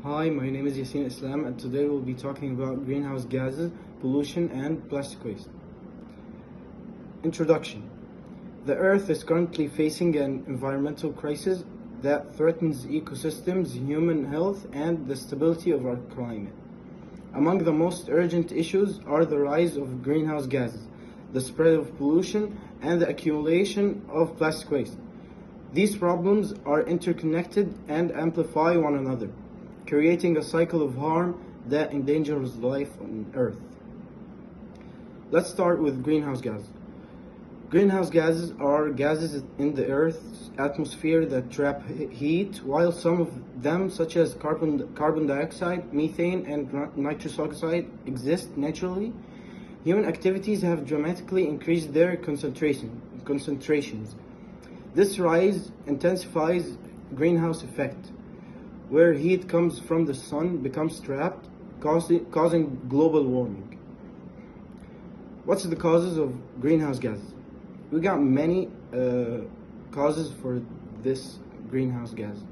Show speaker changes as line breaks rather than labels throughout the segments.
Hi, my name is Yassin and today we'll be talking about greenhouse gases, pollution and plastic waste. Introduction. The Earth is currently facing an environmental crisis that threatens ecosystems, human health and the stability of our climate. Among the most urgent issues are the rise of greenhouse gases, the spread of pollution and the accumulation of plastic waste. These problems are interconnected and amplify one another, creating a cycle of harm that endangers life on Earth. Let's start with greenhouse gases. Greenhouse gases are gases in the Earth's atmosphere that trap heat, while some of them, such as carbon dioxide, methane, and nitrous oxide, exist naturally. Human activities have dramatically increased their concentrations. This rise intensifies greenhouse effect, where heat comes from the sun becomes trapped, causing global warming. What's the causes of greenhouse gases? We got many causes for this greenhouse gas,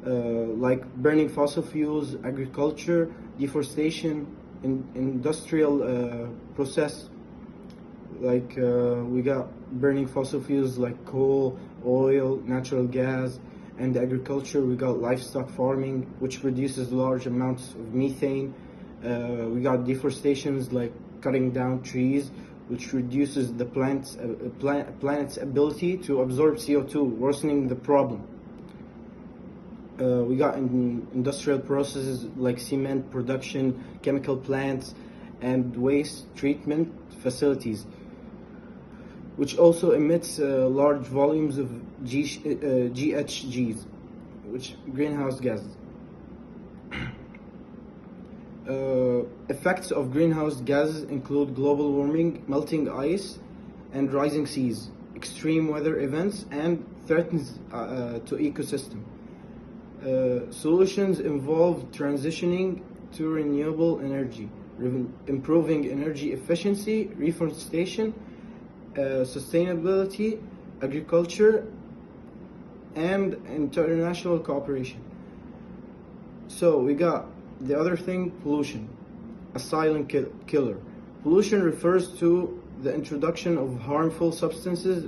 like burning fossil fuels, agriculture, deforestation, industrial process. Like we got burning fossil fuels like coal, oil, natural gas, and agriculture. We got livestock farming, which produces large amounts of methane. We got deforestations like cutting down trees, which reduces the planet's ability to absorb CO2, worsening the problem. We got industrial processes like cement production, chemical plants, and waste treatment facilities, which also emits large volumes of GHGs, which greenhouse gases. Effects of greenhouse gases include global warming, melting ice, and rising seas, extreme weather events, and threats to ecosystem. Solutions involve transitioning to renewable energy, improving energy efficiency, reforestation, sustainability, agriculture, and international cooperation. So we got the other thing, pollution, a silent killer. Pollution refers to the introduction of harmful substances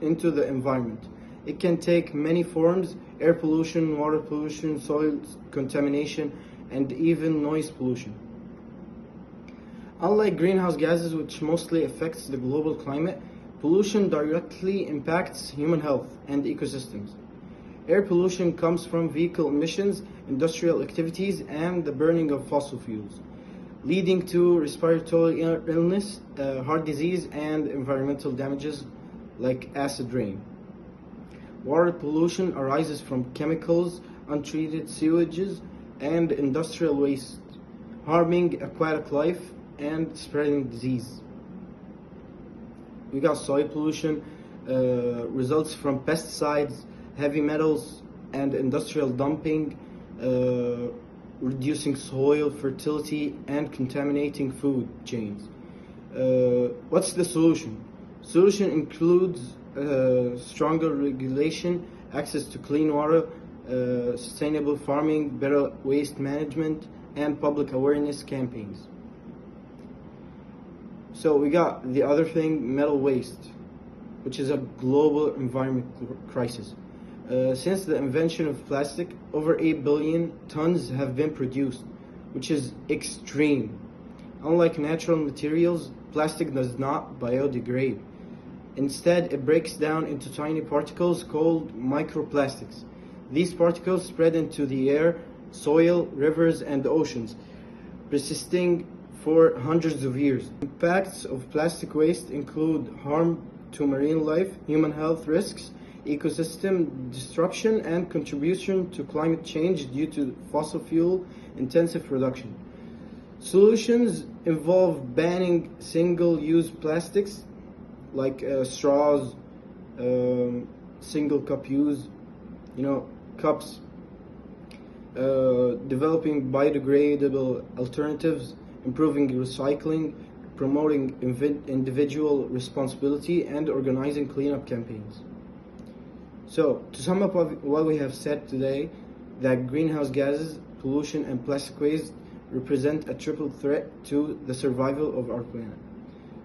into the environment. It can take many forms: air pollution, water pollution, soil contamination, and even noise pollution. Unlike greenhouse gases, which mostly affects the global climate, pollution directly impacts human health and ecosystems. Air pollution comes from vehicle emissions, industrial activities, and the burning of fossil fuels, leading to respiratory illness, heart disease, and environmental damages like acid rain. Water pollution arises from chemicals, untreated sewages, and industrial waste, harming aquatic life and spreading disease. We got soil pollution, results from pesticides, heavy metals, and industrial dumping, reducing soil fertility and contaminating food chains. What's the solution? Solution includes stronger regulation, access to clean water, sustainable farming, better waste management, and public awareness campaigns. So we got the other thing, metal waste, which is a global environment crisis. Since the invention of plastic, over 8 billion tons have been produced, which is extreme. Unlike natural materials, plastic does not biodegrade. Instead, it breaks down into tiny particles called microplastics. These particles spread into the air, soil, rivers, and oceans, persisting for hundreds of years. Impacts of plastic waste include harm to marine life, human health risks, ecosystem destruction, and contribution to climate change due to fossil fuel intensive production. Solutions involve banning single-use plastics like straws, single cup use, cups, developing biodegradable alternatives, improving recycling, promoting individual responsibility, and organizing cleanup campaigns. So, to sum up what we have said today, that greenhouse gases, pollution, and plastic waste represent a triple threat to the survival of our planet.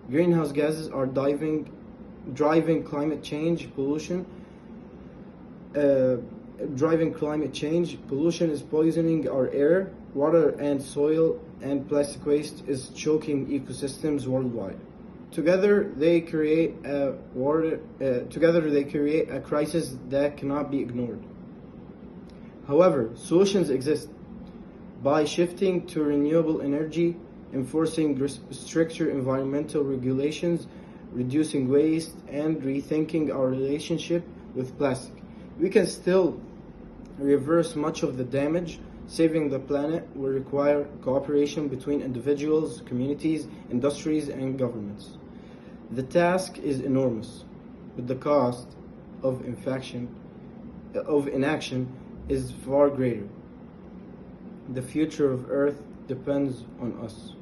Greenhouse gases are driving climate change. Pollution is poisoning our air, water, and soil, and plastic waste is choking ecosystems worldwide. Together they create a crisis that cannot be ignored. However, solutions exist. By shifting to renewable energy, enforcing stricter environmental regulations, reducing waste, and rethinking our relationship with plastic, we can still reverse much of the damage. Saving the planet will require cooperation between individuals, communities, industries, and governments. The task is enormous, but the cost of inaction is far greater. The future of Earth depends on us.